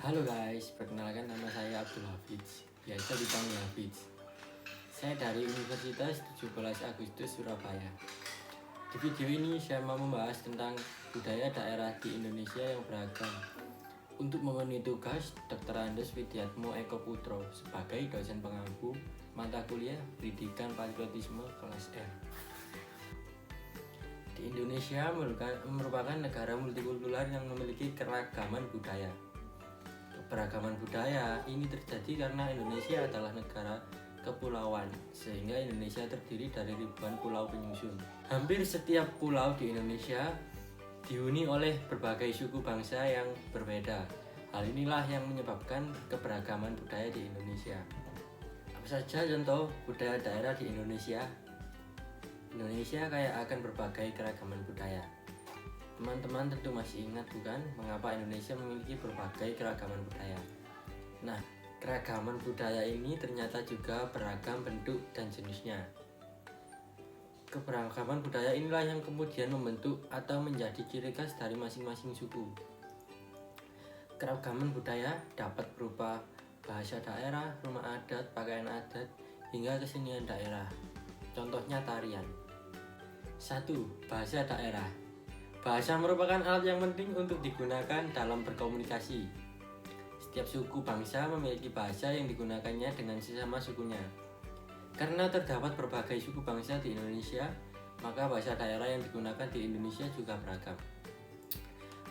Halo guys, perkenalkan nama saya Abdul Hafiz, biasa dipanggil Hafiz. Saya dari Universitas 17 Agustus Surabaya. Di video ini saya mau membahas tentang budaya daerah di Indonesia yang beragam. Untuk memenuhi tugas, Dr. Andes Widiatmo Eko Putro sebagai dosen pengampu mata kuliah Pendidikan Patriotisme kelas M. Di Indonesia merupakan negara multikultural yang memiliki keragaman budaya. Keberagaman budaya ini terjadi karena Indonesia adalah negara kepulauan, sehingga Indonesia terdiri dari ribuan pulau penyusun. Hampir setiap pulau di Indonesia dihuni oleh berbagai suku bangsa yang berbeda. Hal inilah yang menyebabkan keberagaman budaya di Indonesia. Apa saja contoh budaya daerah di Indonesia? Indonesia kaya akan berbagai keragaman budaya. Teman-teman tentu masih ingat bukan mengapa Indonesia memiliki berbagai keragaman budaya. Nah, keragaman budaya ini ternyata juga beragam bentuk dan jenisnya. Keberagaman budaya inilah yang kemudian membentuk atau menjadi ciri khas dari masing-masing suku. Keragaman budaya dapat berupa bahasa daerah, rumah adat, pakaian adat, hingga kesenian daerah. Contohnya tarian. 1. Bahasa daerah. Bahasa merupakan alat yang penting untuk digunakan dalam berkomunikasi. Setiap suku bangsa memiliki bahasa yang digunakannya dengan sesama sukunya. Karena terdapat berbagai suku bangsa di Indonesia, maka bahasa daerah yang digunakan di Indonesia juga beragam.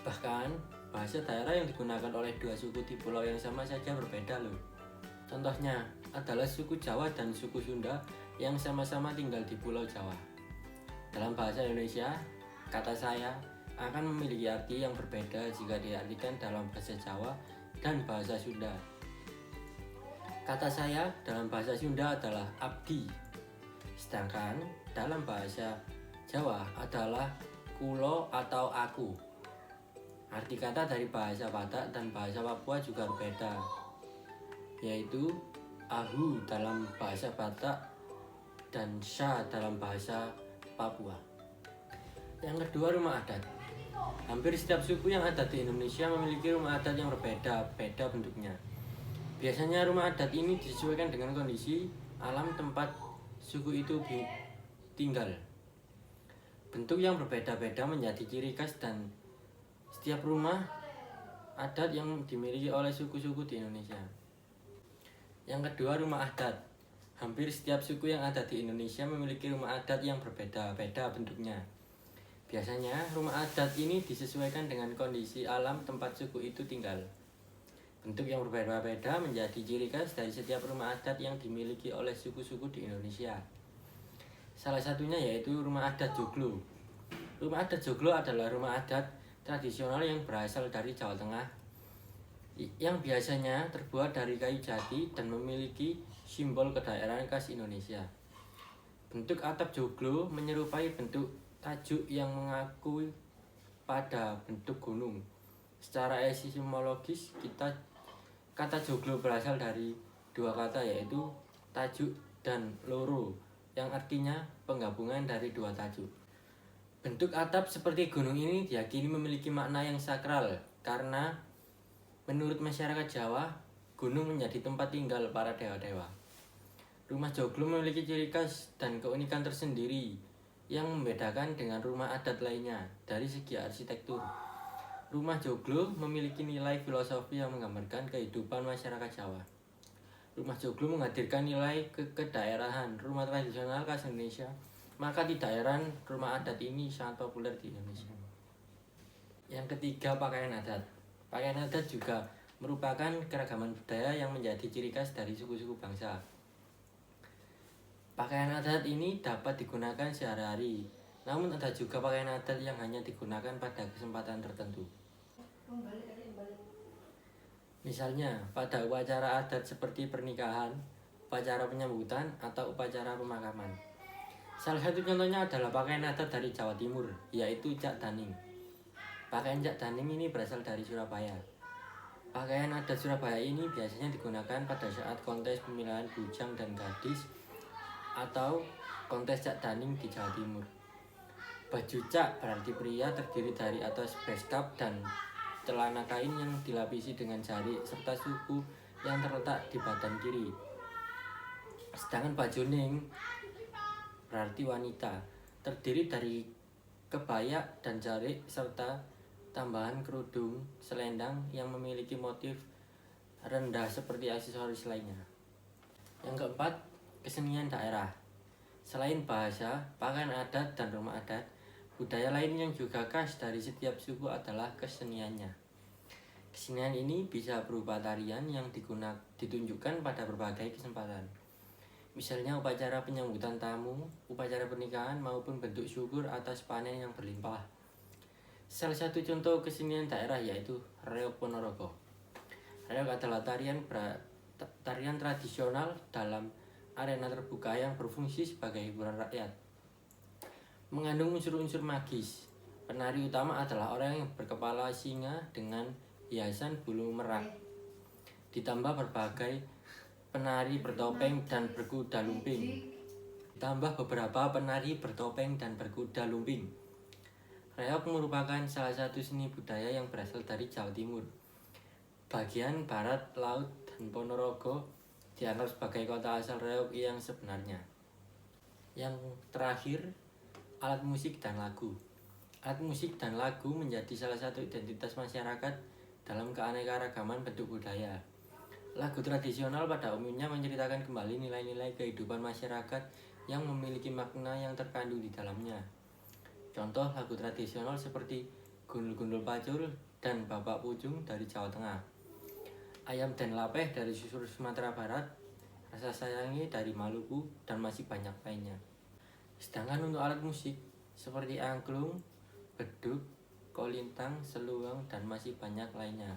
Bahkan, bahasa daerah yang digunakan oleh dua suku di pulau yang sama saja berbeda loh. Contohnya adalah suku Jawa dan suku Sunda yang sama-sama tinggal di Pulau Jawa. Dalam bahasa Indonesia, kata saya akan memiliki arti yang berbeda jika diartikan dalam bahasa Jawa dan bahasa Sunda. Kata saya dalam bahasa Sunda adalah abdi, sedangkan dalam bahasa Jawa adalah kulo atau aku. Arti kata dari bahasa Batak dan bahasa Papua juga berbeda, yaitu ahu dalam bahasa Batak dan sya dalam bahasa Papua. Yang kedua, rumah adat. Hampir setiap suku yang ada di Indonesia memiliki rumah adat yang berbeda-beda bentuknya. Biasanya rumah adat ini disesuaikan dengan kondisi alam tempat suku itu tinggal. Bentuk yang berbeda-beda menjadi ciri khas dan setiap rumah adat yang dimiliki oleh suku-suku di Indonesia. Yang kedua, rumah adat. Hampir setiap suku yang ada di Indonesia memiliki rumah adat yang berbeda-beda bentuknya. Biasanya, rumah adat ini disesuaikan dengan kondisi alam tempat suku itu tinggal. Bentuk yang berbeda-beda menjadi ciri khas dari setiap rumah adat yang dimiliki oleh suku-suku di Indonesia. Salah satunya yaitu rumah adat Joglo. Rumah adat Joglo adalah rumah adat tradisional yang berasal dari Jawa Tengah, yang biasanya terbuat dari kayu jati dan memiliki simbol kedaerahan khas Indonesia. Bentuk atap joglo menyerupai bentuk tajuk yang mengaku pada bentuk gunung. Secara etimologis, kata joglo berasal dari dua kata yaitu tajuk dan loro, yang artinya penggabungan dari dua tajuk. Bentuk atap seperti gunung ini diyakini memiliki makna yang sakral karena menurut masyarakat Jawa, gunung menjadi tempat tinggal para dewa-dewa. Rumah joglo memiliki ciri khas dan keunikan tersendiri yang membedakan dengan rumah adat lainnya dari segi arsitektur. Rumah joglo memiliki nilai filosofi yang menggambarkan kehidupan masyarakat Jawa. Rumah joglo menghadirkan nilai kedaerahan rumah tradisional khas Indonesia, maka tidak heran rumah adat ini sangat populer di Indonesia. Yang ketiga, pakaian adat. Pakaian adat juga merupakan keragaman budaya yang menjadi ciri khas dari suku-suku bangsa. Pakaian adat ini dapat digunakan sehari-hari, namun ada juga pakaian adat yang hanya digunakan pada kesempatan tertentu. Misalnya, pada upacara adat seperti pernikahan, upacara penyambutan, atau upacara pemakaman. Salah satu contohnya adalah pakaian adat dari Jawa Timur, yaitu Jak Daning. Pakaian Jak Daning ini berasal dari Surabaya. Pakaian adat Surabaya ini biasanya digunakan pada saat kontes pemilihan bujang dan gadis atau kontes Jak Daning di Jawa Timur. Baju Jak berarti pria, terdiri dari atas beskap dan celana kain yang dilapisi dengan jari serta suku yang terletak di badan kiri. Sedangkan bajuning berarti wanita, terdiri dari kebaya dan jarik serta tambahan kerudung selendang yang memiliki motif rendah seperti aksesoris lainnya. Yang keempat, kesenian daerah. Selain bahasa, pakaian adat, dan rumah adat, budaya lain yang juga khas dari setiap suku adalah keseniannya. Kesenian ini bisa berupa tarian yang ditunjukkan pada berbagai kesempatan. Misalnya upacara penyambutan tamu, upacara pernikahan, maupun bentuk syukur atas panen yang berlimpah. Salah satu contoh kesenian daerah yaitu Reog Ponorogo. Reog adalah tarian tradisional dalam arena terbuka yang berfungsi sebagai hiburan rakyat. Mengandung unsur-unsur magis. Penari utama adalah orang yang berkepala singa dengan hiasan bulu merak. Ditambah berbagai penari bertopeng dan berkuda lumping. Reog merupakan salah satu seni budaya yang berasal dari Jawa Timur. Bagian barat laut dan Ponorogo dianggap sebagai kota asal reog yang sebenarnya. Yang terakhir, alat musik dan lagu. Alat musik dan lagu menjadi salah satu identitas masyarakat dalam keanekaragaman bentuk budaya. Lagu tradisional pada umumnya menceritakan kembali nilai-nilai kehidupan masyarakat yang memiliki makna yang terkandung di dalamnya. Contoh lagu tradisional seperti Gundul-Gundul Pacul dan Bapak Pucung dari Jawa Tengah, Ayam dan Lapeh dari Sumatera Barat, Rasa Sayangi dari Maluku, dan masih banyak lainnya. Sedangkan untuk alat musik seperti angklung, beduk, kolintang, seluang, dan masih banyak lainnya.